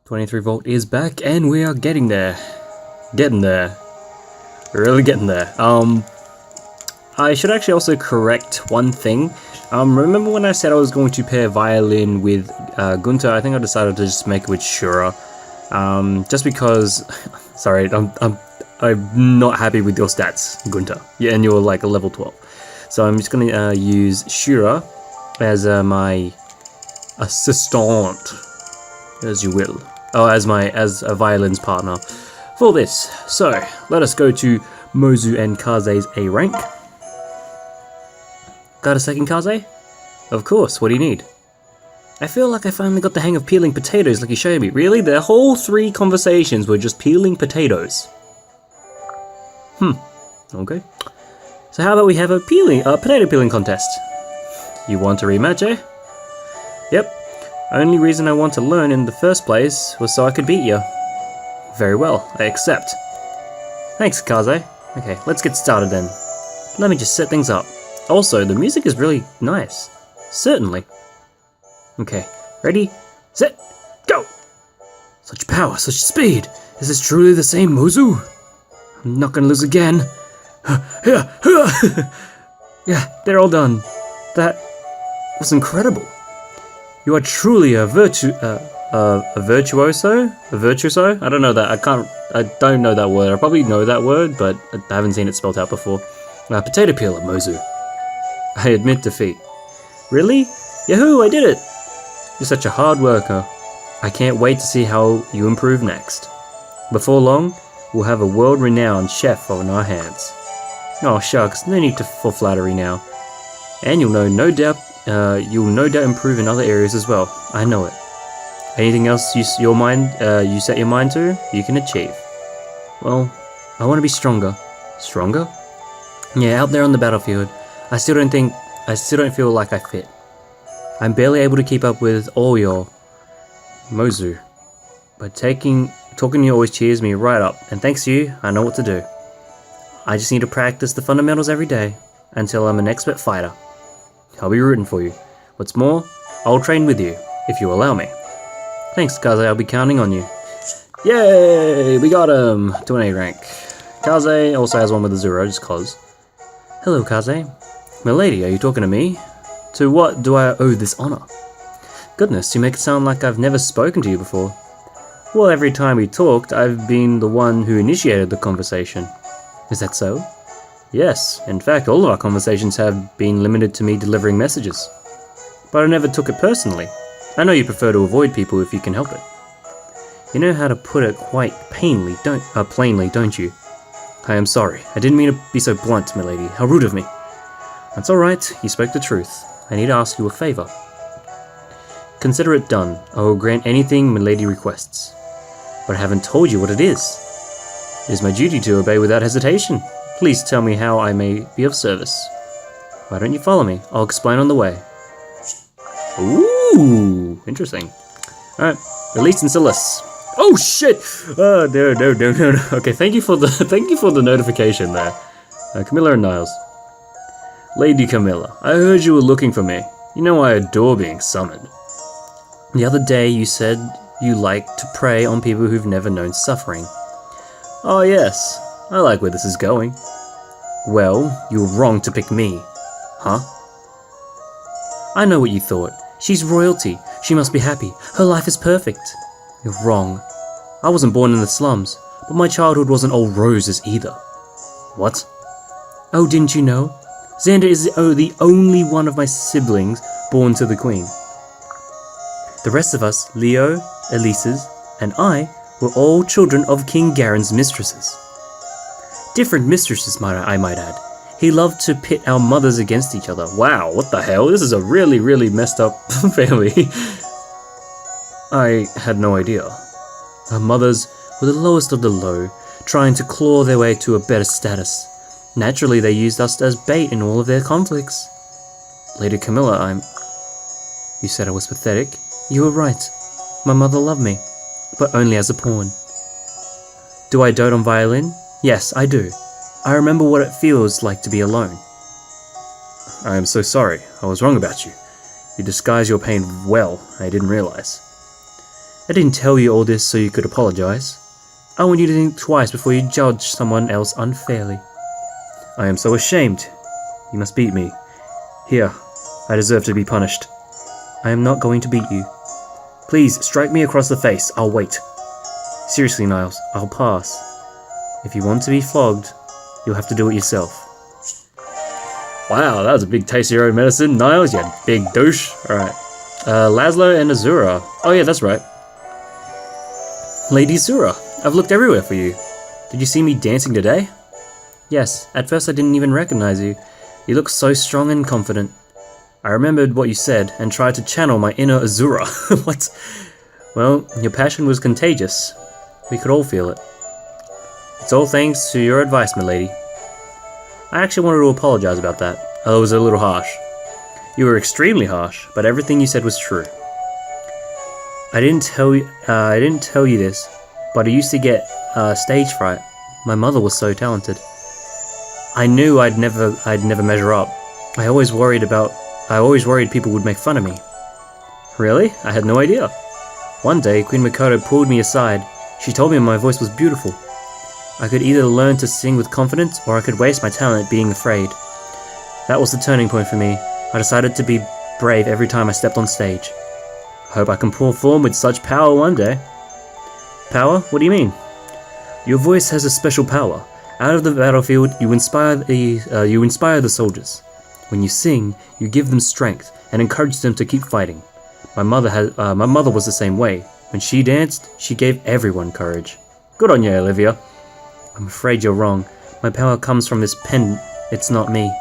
23 volt is back, and we are getting there. Getting there. We're really getting there. I should actually also correct one thing. Remember when I said I was going to pair Violin with Gunther? I think I decided to just make it with Shura. Just because... sorry, I'm not happy with your stats, Gunther. Yeah, and you're like a level 12. So I'm just going to use Shura as my assistant, as you will. Oh, as a Violin's partner for this. So let us go to Mozu and Kaze's A rank. Got a second, Kaze? Of course. What do you need? I feel like I finally got the hang of peeling potatoes like you showed me. Really? The whole 3 conversations were just peeling potatoes. Okay. So how about we have a potato peeling contest? You want a rematch, eh? Yep. Only reason I want to learn in the first place was so I could beat you. Very well. I accept. Thanks, Kaze. Okay, let's get started then. Let me just set things up. Also, the music is really nice. Certainly. Okay, ready, set, go! Such power, such speed! Is this truly the same Mozu? I'm not gonna lose again. Yeah, they're all done. That was incredible. You are truly a virtuoso? A virtuoso? I don't know that. I don't know that word. I probably know that word, but I haven't seen it spelled out before. Potato peeler, Mozu. I admit defeat. Really? Yahoo, I did it! You're such a hard worker. I can't wait to see how you improve next. Before long, we'll have a world-renowned chef on our hands. Oh shucks, no need for flattery now. And you'll no doubt improve in other areas as well. I know it. Anything else you set your mind to, you can achieve. Well, I want to be stronger. Stronger? Yeah, out there on the battlefield, I still don't feel like I fit. I'm barely able to keep up with all your Mozu. But talking to you always cheers me right up, and thanks to you, I know what to do. I just need to practice the fundamentals every day until I'm an expert fighter. I'll be rooting for you. What's more, I'll train with you, if you allow me. Thanks, Kaze, I'll be counting on you. Yay! We got him! To an A rank. Kaze also has one with Azura, just cause. Hello, Kaze. Milady, are you talking to me? To what do I owe this honor? Goodness, you make it sound like I've never spoken to you before. Well, every time we talked, I've been the one who initiated the conversation. Is that so? Yes, in fact, all of our conversations have been limited to me delivering messages. But I never took it personally. I know you prefer to avoid people if you can help it. You know how to put it quite plainly, don't you? I am sorry. I didn't mean to be so blunt, milady. How rude of me. That's alright, you spoke the truth. I need to ask you a favour. Consider it done. I will grant anything milady requests. But I haven't told you what it is. It is my duty to obey without hesitation. Please tell me how I may be of service. Why don't you follow me? I'll explain on the way. Ooh, interesting. Alright, release in Silas. Oh shit! No. Okay, thank you for the notification there. Camilla and Niles. Lady Camilla, I heard you were looking for me. You know I adore being summoned. The other day you said you like to prey on people who've never known suffering. Oh yes, I like where this is going. Well, you were wrong to pick me. Huh? I know what you thought. She's royalty. She must be happy. Her life is perfect. You're wrong. I wasn't born in the slums, but my childhood wasn't all roses either. What? Oh, didn't you know? Xander is the only one of my siblings born to the Queen. The rest of us, Leo, Elise's, and I, were all children of King Garen's mistresses. Different mistresses, I might add. He loved to pit our mothers against each other. Wow, what the hell? This is a really, really messed up family. I had no idea. Our mothers were the lowest of the low, trying to claw their way to a better status. Naturally, they used us as bait in all of their conflicts. Lady Camilla, You said I was pathetic? You were right. My mother loved me, but only as a pawn. Do I dote on Violin? Yes, I do. I remember what it feels like to be alone. I am so sorry. I was wrong about you. You disguise your pain well. I didn't realize. I didn't tell you all this so you could apologize. I want you to think twice before you judge someone else unfairly. I am so ashamed. You must beat me. Here, I deserve to be punished. I am not going to beat you. Please, strike me across the face. I'll wait. Seriously, Niles, I'll pass. If you want to be flogged, you'll have to do it yourself. Wow, that was a big taste of your own medicine, Niles, you big douche. Alright. Laszlo and Azura. Oh yeah, that's right. Lady Azura, I've looked everywhere for you. Did you see me dancing today? Yes, at first I didn't even recognize you. You look so strong and confident. I remembered what you said and tried to channel my inner Azura. What? Well, your passion was contagious. We could all feel it. It's all thanks to your advice, milady. I actually wanted to apologize about that. I was a little harsh. You were extremely harsh, but everything you said was true. I didn't tell you this, but I used to get stage fright. My mother was so talented. I knew I'd never measure up. I always worried people would make fun of me. Really? I had no idea. One day, Queen Mikoto pulled me aside. She told me my voice was beautiful. I could either learn to sing with confidence, or I could waste my talent being afraid. That was the turning point for me. I decided to be brave every time I stepped on stage. I hope I can perform with such power one day. Power? What do you mean? Your voice has a special power. Out of the battlefield, you inspire the soldiers. When you sing, you give them strength and encourage them to keep fighting. My mother was the same way. When she danced, she gave everyone courage. Good on you, Olivia. I'm afraid you're wrong. My power comes from this pendant. It's not me.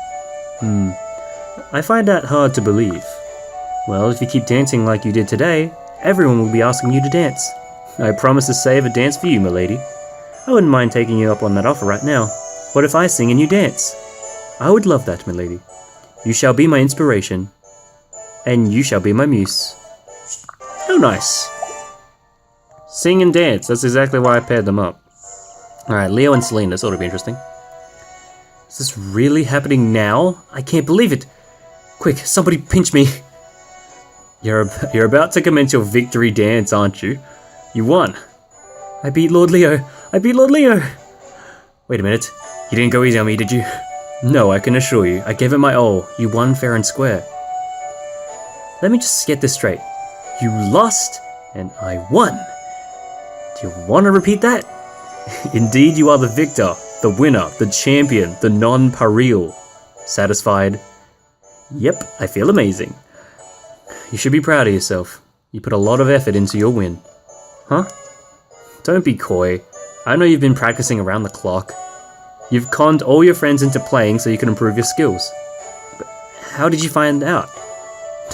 I find that hard to believe. Well, if you keep dancing like you did today, everyone will be asking you to dance. I promise to save a dance for you, milady. I wouldn't mind taking you up on that offer right now. What if I sing and you dance? I would love that, milady. You shall be my inspiration, and you shall be my muse. Oh, nice. Sing and dance. That's exactly why I paired them up. Alright, Leo and Selena. This ought to be interesting. Is this really happening now? I can't believe it. Quick, somebody pinch me. You're about to commence your victory dance, aren't you? You won. I beat Lord Leo. I beat Lord Leo. Wait a minute. You didn't go easy on me, did you? No, I can assure you. I gave it my all. You won fair and square. Let me just get this straight. You lost, and I won. Do you want to repeat that? Indeed, you are the victor, the winner, the champion, the non-parial. Satisfied? Yep, I feel amazing. You should be proud of yourself. You put a lot of effort into your win. Huh? Don't be coy. I know you've been practicing around the clock. You've conned all your friends into playing so you can improve your skills. But how did you find out?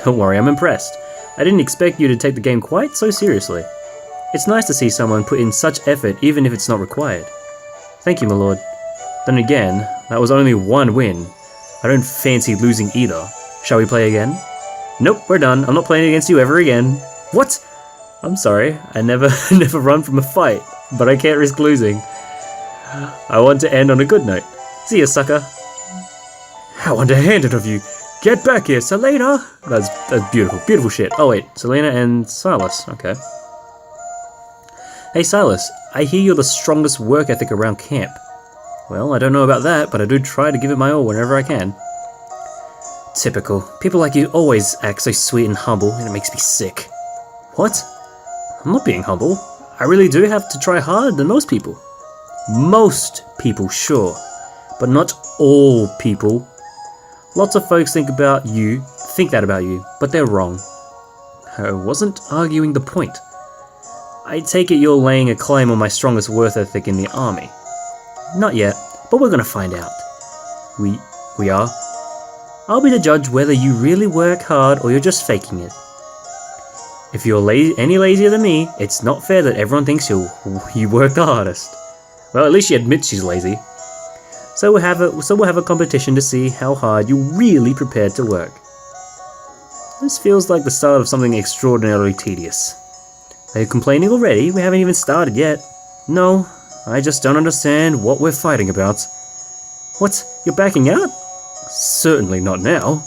Don't worry, I'm impressed. I didn't expect you to take the game quite so seriously. It's nice to see someone put in such effort even if it's not required. Thank you, my lord. Then again, that was only one win. I don't fancy losing either. Shall we play again? Nope, we're done. I'm not playing against you ever again. What? I'm sorry. I never run from a fight, but I can't risk losing. I want to end on a good note. See ya, sucker. How underhanded of you. Get back here, Selena. That's beautiful. Beautiful shit. Oh wait, Selena and Silas. Okay. Hey Silas, I hear you're the strongest work ethic around camp. Well, I don't know about that, but I do try to give it my all whenever I can. Typical. People like you always act so sweet and humble, and it makes me sick. What? I'm not being humble. I really do have to try harder than most people. Most people, sure. But not all people. Lots of folks think that about you, but they're wrong. I wasn't arguing the point. I take it you're laying a claim on my strongest work ethic in the army. Not yet, but we're gonna find out. We are? I'll be the judge whether you really work hard or you're just faking it. If you're any lazier than me, it's not fair that everyone thinks you work the hardest. Well, at least she admits she's lazy. So we'll have a competition to see how hard you really prepared to work. This feels like the start of something extraordinarily tedious. Are you complaining already? We haven't even started yet. No, I just don't understand what we're fighting about. What? You're backing out? Certainly not now.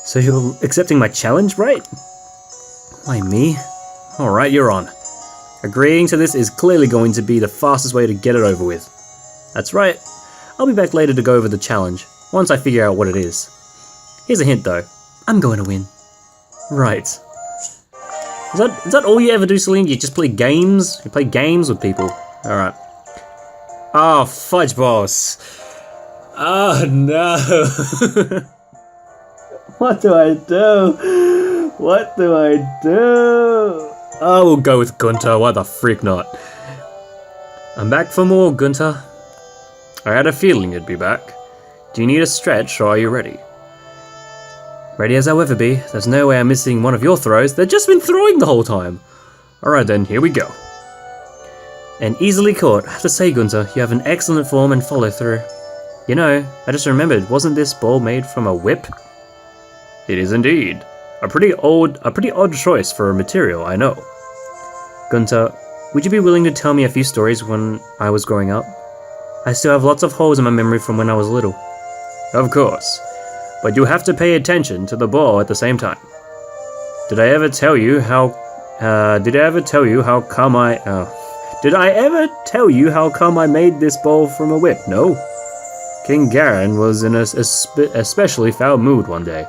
So you're accepting my challenge, right? Why me? Alright, you're on. Agreeing to this is clearly going to be the fastest way to get it over with. That's right. I'll be back later to go over the challenge, once I figure out what it is. Here's a hint though. I'm going to win. Right. Is that all you ever do, Celine? You just play games? You play games with people? Alright. Oh, fudge balls. Oh no. What do I do? What do I do? Oh, we'll go with Gunther. Why the freak not? I'm back for more, Gunther. I had a feeling you'd be back. Do you need a stretch or are you ready? Ready as I'll ever be. There's no way I'm missing one of your throws. They've just been throwing the whole time. Alright then, here we go. And easily caught. I have to say, Gunther, you have an excellent form and follow through. You know, I just remembered, wasn't this ball made from a whip? It is indeed. A pretty odd choice for a material, I know. Gunther, would you be willing to tell me a few stories when I was growing up? I still have lots of holes in my memory from when I was little. Of course. But you have to pay attention to the ball at the same time. Did I ever tell you how come I made this ball from a whip? No. King Garen was in a especially foul mood one day.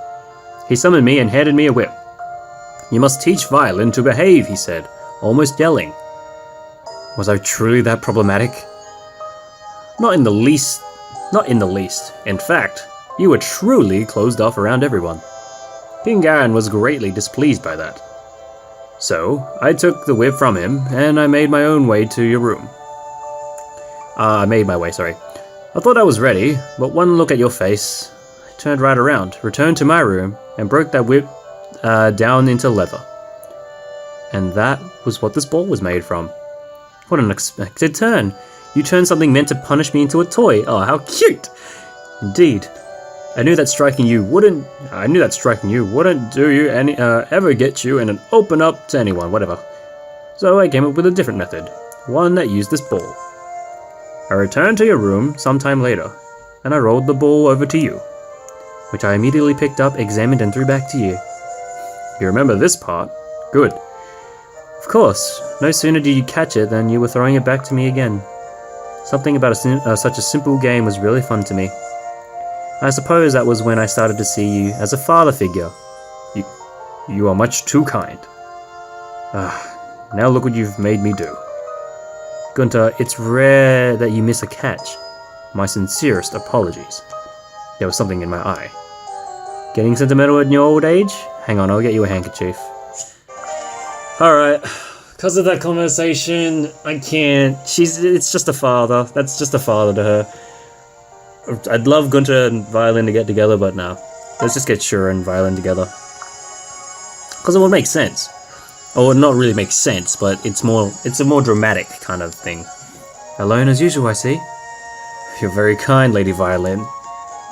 He summoned me and handed me a whip. You must teach Violin to behave, he said, almost yelling. Was I truly that problematic? Not in the least. In fact, you were truly closed off around everyone. King Garen was greatly displeased by that. So, I took the whip from him, and I made my way to your room. I thought I was ready, but one look at your face, I turned right around, returned to my room, and broke that whip down into leather. And that was what this ball was made from. What an unexpected turn. You turned something meant to punish me into a toy. Oh, how cute! Indeed. I knew that striking you wouldn't do you any ever get you and open up to anyone, whatever. So I came up with a different method, one that used this ball. I returned to your room sometime later, and I rolled the ball over to you, which I immediately picked up, examined, and threw back to you. You remember this part? Good. Of course, no sooner did you catch it than you were throwing it back to me again. Something about such a simple game was really fun to me. I suppose that was when I started to see you as a father figure. You are much too kind. Now look what you've made me do. Gunther, it's rare that you miss a catch. My sincerest apologies. There was something in my eye. Getting sentimental in your old age? Hang on, I'll get you a handkerchief. Alright, because of that conversation, I can't. It's just a father. That's just a father to her. I'd love Gunther and Violin to get together, but no. Let's just get Shura and Violin together. Because it would make sense. Or not really make sense, but it's a more dramatic kind of thing. Alone as usual, I see. You're very kind, Lady Violin.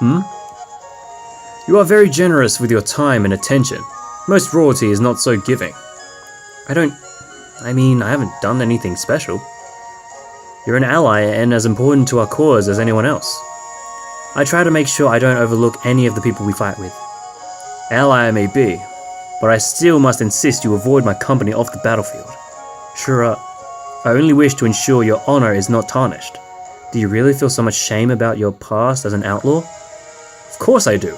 You are very generous with your time and attention. Most royalty is not so giving. I haven't done anything special. You're an ally and as important to our cause as anyone else. I try to make sure I don't overlook any of the people we fight with. Ally I may be, but I still must insist you avoid my company off the battlefield. Shura, I only wish to ensure your honor is not tarnished. Do you really feel so much shame about your past as an outlaw? Of course I do.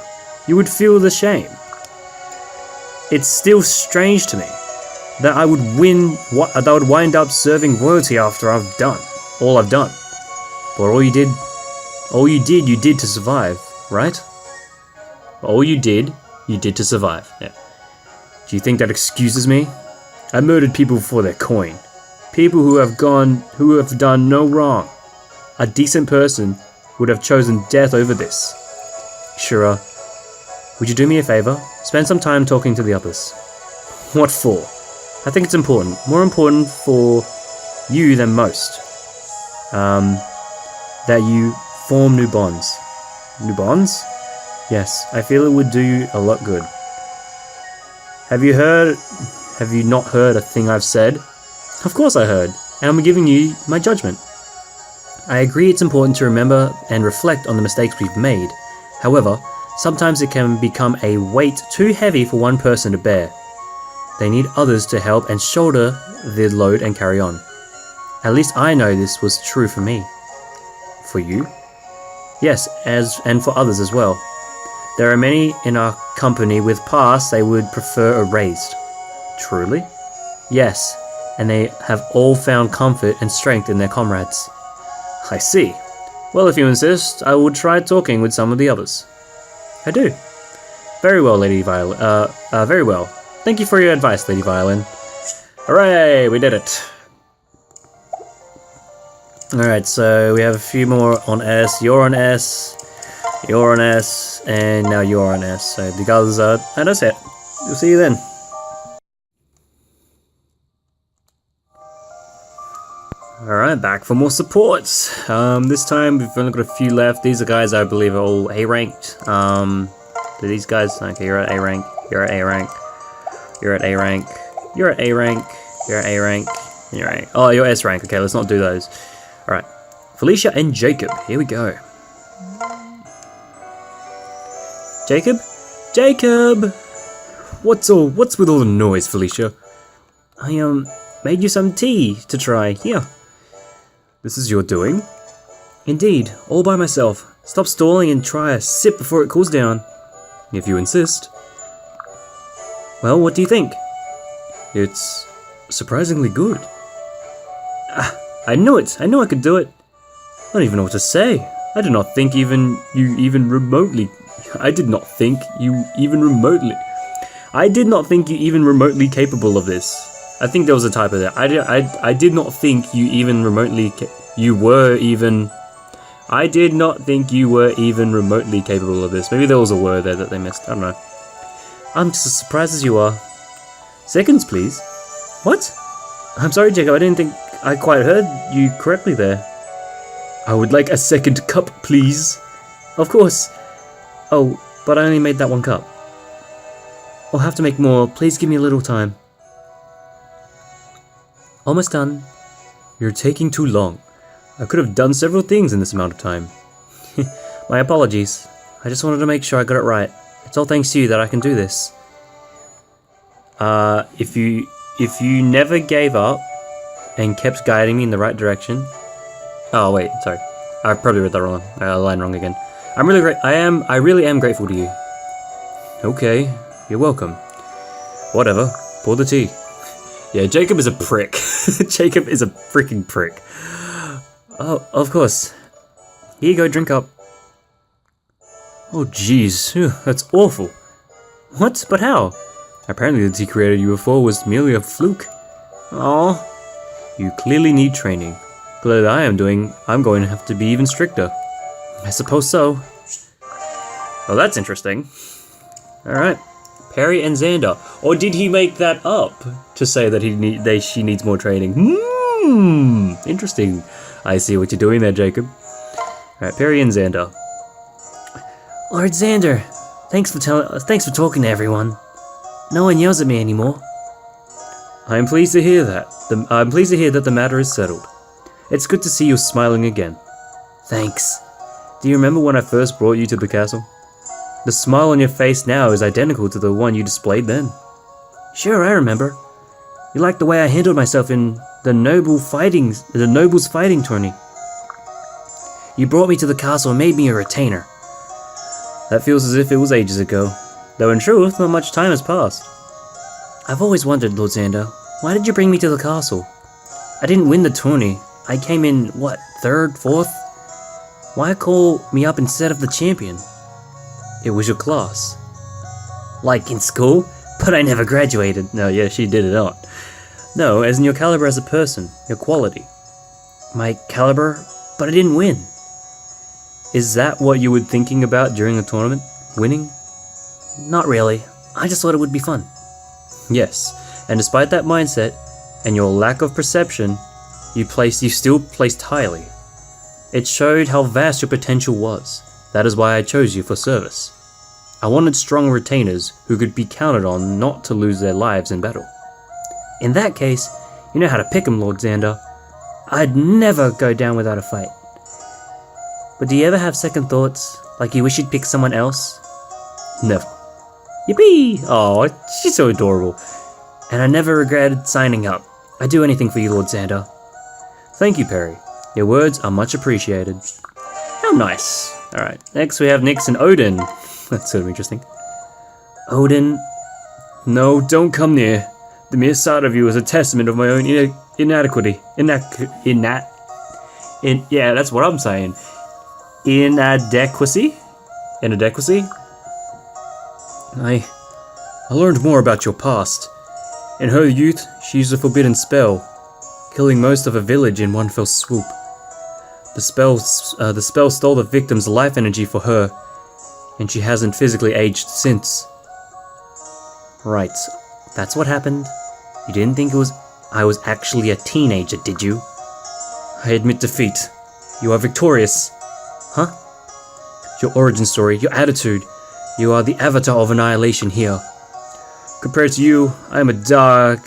You would feel the shame. It's still strange to me that I would wind up serving royalty after I've done all I've done. But all you did to survive, right? All you did to survive. Yeah. Do you think that excuses me? I murdered people for their coin. People who have done no wrong. A decent person would have chosen death over this. Shura, would you do me a favor? Spend some time talking to the others. What for? I think it's important. More important for you than most. That you form new bonds. New bonds? Yes, I feel it would do you a lot good. Have you not heard a thing I've said? Of course I heard, and I'm giving you my judgment. I agree it's important to remember and reflect on the mistakes we've made. However, sometimes it can become a weight too heavy for one person to bear. They need others to help and shoulder the load and carry on. At least I know this was true for me. For you? Yes, and for others as well. There are many in our company with pasts they would prefer erased. Truly? Yes, and they have all found comfort and strength in their comrades. I see. Well, if you insist, I will try talking with some of the others. I do. Very well, Lady Violin. Very well. Thank you for your advice, Lady Violin. Hooray, we did it. Alright, so we have a few more on S. You're on S. You're on S. And now you're on S. So the others are... And that's it. We'll see you then. Alright, back for more supports. This time we've only got a few left. These are guys I believe are all A ranked. Do these guys? Okay, you're at A rank. You're at A rank. You're at A rank. You're at A rank. You're at A rank. And you're A. Oh, you're S rank. Okay, let's not do those. Alright. Felicia and Jacob. Here we go. Jacob? Jacob! What's with all the noise, Felicia? I made you some tea to try. Here. This is your doing? Indeed, all by myself. Stop stalling and try a sip before it cools down. If you insist. Well, what do you think? It's surprisingly good. I knew it. I knew I could do it. I don't even know what to say. I did not think you even remotely capable of this. I think there was a typo there. I did not think you even remotely I did not think you were even remotely capable of this. Maybe there was a word there that they missed. I don't know. I'm just as surprised as you are. Seconds, please. What? I'm sorry, Jacob. I didn't think I quite heard you correctly there. I would like a second cup, please. Of course. Oh, but I only made that one cup. I'll have to make more. Please give me a little time. Almost done. You're taking too long. I could have done several things in this amount of time. My apologies. I just wanted to make sure I got it right. It's all thanks to you that I can do this. If you never gave up and kept guiding me in the right direction. Oh wait, sorry. I probably read that wrong. Line wrong again. I really am grateful to you. Okay, you're welcome. Whatever. Pour the tea. Yeah, Jacob is a prick. Jacob is a freaking prick. Oh, of course. Here you go, drink up. Oh, jeez. That's awful. What? But how? Apparently the tea created you before was merely a fluke. Aw. You clearly need training. But I'm going to have to be even stricter. I suppose so. Oh, that's interesting. Alright. Perry and Xander. Or did he make that up to say that she needs more training? Interesting. I see what you're doing there, Jacob. Alright, Perry and Xander. Lord Xander, thanks for talking to everyone. No one yells at me anymore. I'm pleased to hear that. I'm pleased to hear that the matter is settled. It's good to see you smiling again. Thanks. Do you remember when I first brought you to the castle? The smile on your face now is identical to the one you displayed then. Sure, I remember. You liked the way I handled myself in the nobles fighting tourney. You brought me to the castle and made me a retainer. That feels as if it was ages ago, though in truth, not much time has passed. I've always wondered, Lord Xander, why did you bring me to the castle? I didn't win the tourney. I came in, what, third, fourth? Why call me up instead of the champion? It was your class. Like in school? But I never graduated. No, yeah, she did it not. No, as in your caliber as a person, your quality. My caliber? But I didn't win. Is that what you were thinking about during the tournament? Winning? Not really. I just thought it would be fun. Yes, and despite that mindset, and your lack of perception, you still placed highly. It showed how vast your potential was. That is why I chose you for service. I wanted strong retainers who could be counted on not to lose their lives in battle. In that case, you know how to pick 'em, Lord Xander. I'd never go down without a fight. But do you ever have second thoughts, like you wish you'd pick someone else? Never. Yippee! Oh, she's so adorable. and I never regretted signing up. I'd do anything for you, Lord Xander. Thank you, Perry. Your words are much appreciated. How nice. Alright, next we have Nyx and Odin. That's sort of interesting. Odin? No, don't come near. The mere sight of you is a testament of my own inadequacy. Yeah, that's what I'm saying. Inadequacy? Inadequacy? I learned more about your past. In her youth, she used a forbidden spell, killing most of a village in one fell swoop. The spell stole the victim's life energy for her, and she hasn't physically aged since. Right, that's what happened. You didn't think I was actually a teenager, did you? I admit defeat. You are victorious. Huh? Your origin story, your attitude. You are the avatar of annihilation here. Compared to you, I am a dark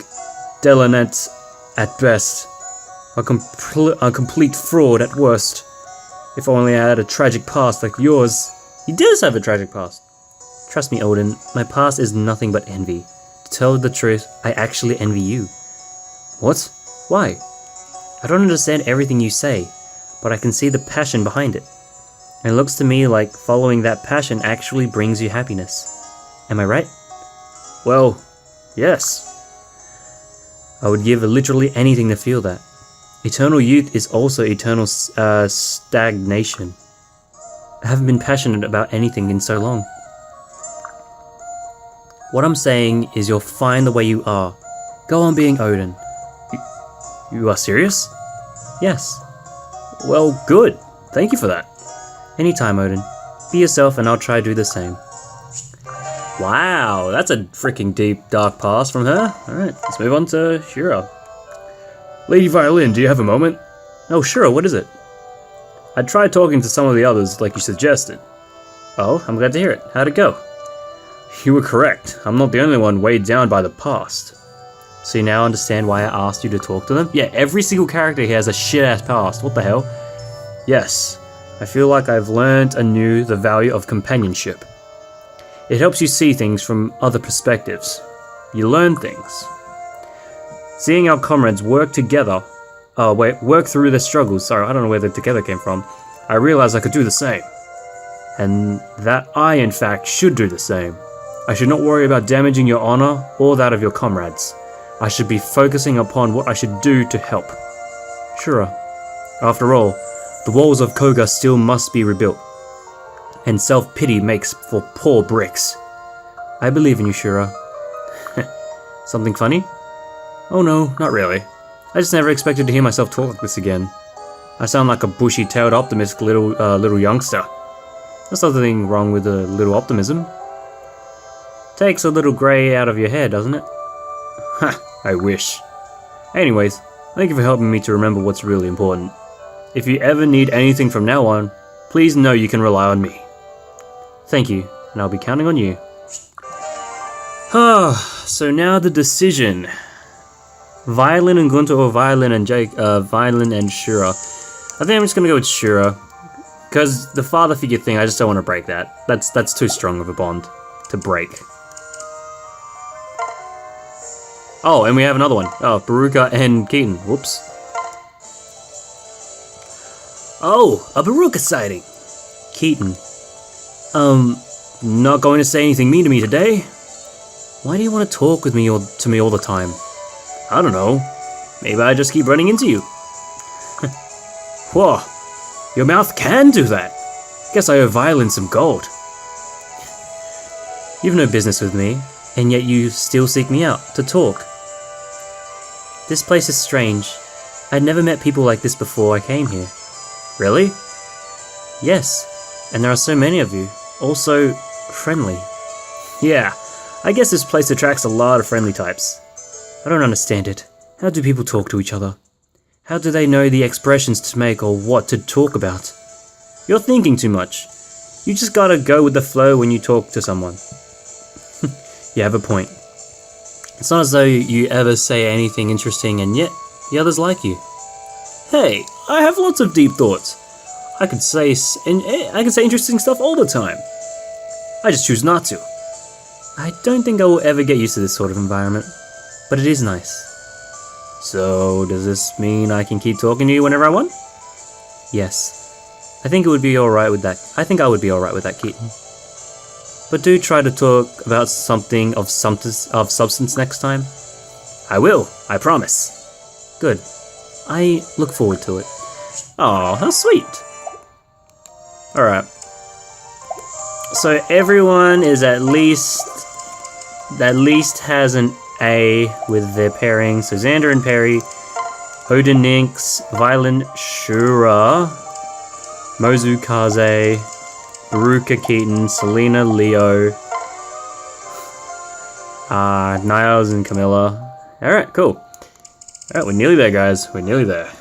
delinet at best. A complete fraud at worst. If only I had a tragic past like yours. He does have a tragic past. Trust me, Odin, my past is nothing but envy. To tell the truth, I actually envy you. What? Why? I don't understand everything you say, but I can see the passion behind it. And it looks to me like following that passion actually brings you happiness. Am I right? Well, yes. I would give literally anything to feel that. Eternal youth is also eternal stagnation. I haven't been passionate about anything in so long. What I'm saying is you're fine the way you are. Go on being Odin. You are serious? Yes. Well, good. Thank you for that. Anytime, Odin. Be yourself and I'll try to do the same. Wow, that's a freaking deep, dark past from her. Alright, let's move on to Shura. Lady Violin, do you have a moment? Oh, sure, what is it? I tried talking to some of the others like you suggested. Oh, I'm glad to hear it. How'd it go? You were correct. I'm not the only one weighed down by the past. So you now understand why I asked you to talk to them? Yeah, every single character here has a shit-ass past. What the hell? Yes, I feel like I've learned anew the value of companionship. It helps you see things from other perspectives. You learn things. Seeing our comrades work together, work through their struggles, sorry, I don't know where the together came from, I realized I could do the same. And that I, in fact, should do the same. I should not worry about damaging your honor or that of your comrades. I should be focusing upon what I should do to help. Shura. After all, the walls of Koga still must be rebuilt. And self-pity makes for poor bricks. I believe in you, Shura. Something funny? Oh no, not really. I just never expected to hear myself talk like this again. I sound like a bushy-tailed optimistic little youngster. There's nothing wrong with a little optimism. Takes a little grey out of your hair, doesn't it? Ha, I wish. Anyways, thank you for helping me to remember what's really important. If you ever need anything from now on, please know you can rely on me. Thank you, and I'll be counting on you. So now the decision. Violin and Gunther or Violin and Violin and Shura. I think I'm just gonna go with Shura. Because the father figure thing, I just don't want to break that. That's too strong of a bond to break. Oh, and we have another one. Oh, Baruka and Keaton. Whoops. Oh, a Baruka sighting. Keaton. Not going to say anything mean to me today? Why do you want to talk with me to me all the time? I don't know. Maybe I just keep running into you. Whoa. Your mouth can do that. Guess I owe Violin some gold. You've no business with me, and yet you still seek me out to talk. This place is strange. I'd never met people like this before I came here. Really? Yes, and there are so many of you. Also, friendly. Yeah, I guess this place attracts a lot of friendly types. I don't understand it. How do people talk to each other? How do they know the expressions to make or what to talk about? You're thinking too much. You just gotta go with the flow when you talk to someone. You have a point. It's not as though you ever say anything interesting and yet the others like you. Hey, I have lots of deep thoughts. I could say interesting stuff all the time. I just choose not to. I don't think I will ever get used to this sort of environment. but it is nice. So, does this mean I can keep talking to you whenever I want? Yes. I think it would be alright with that. I think I would be alright with that, Keaton. But do try to talk about something of substance next time. I will, I promise. Good. I look forward to it. Oh, how sweet. Alright. So everyone is at least has an A with their pairing. So Xander and Perry, Odin Nix, Violin Shura, Mozu Kaze, Baruka Keaton, Selena Leo, Niles and Camilla. Alright, cool. Alright, we're nearly there, guys. We're nearly there.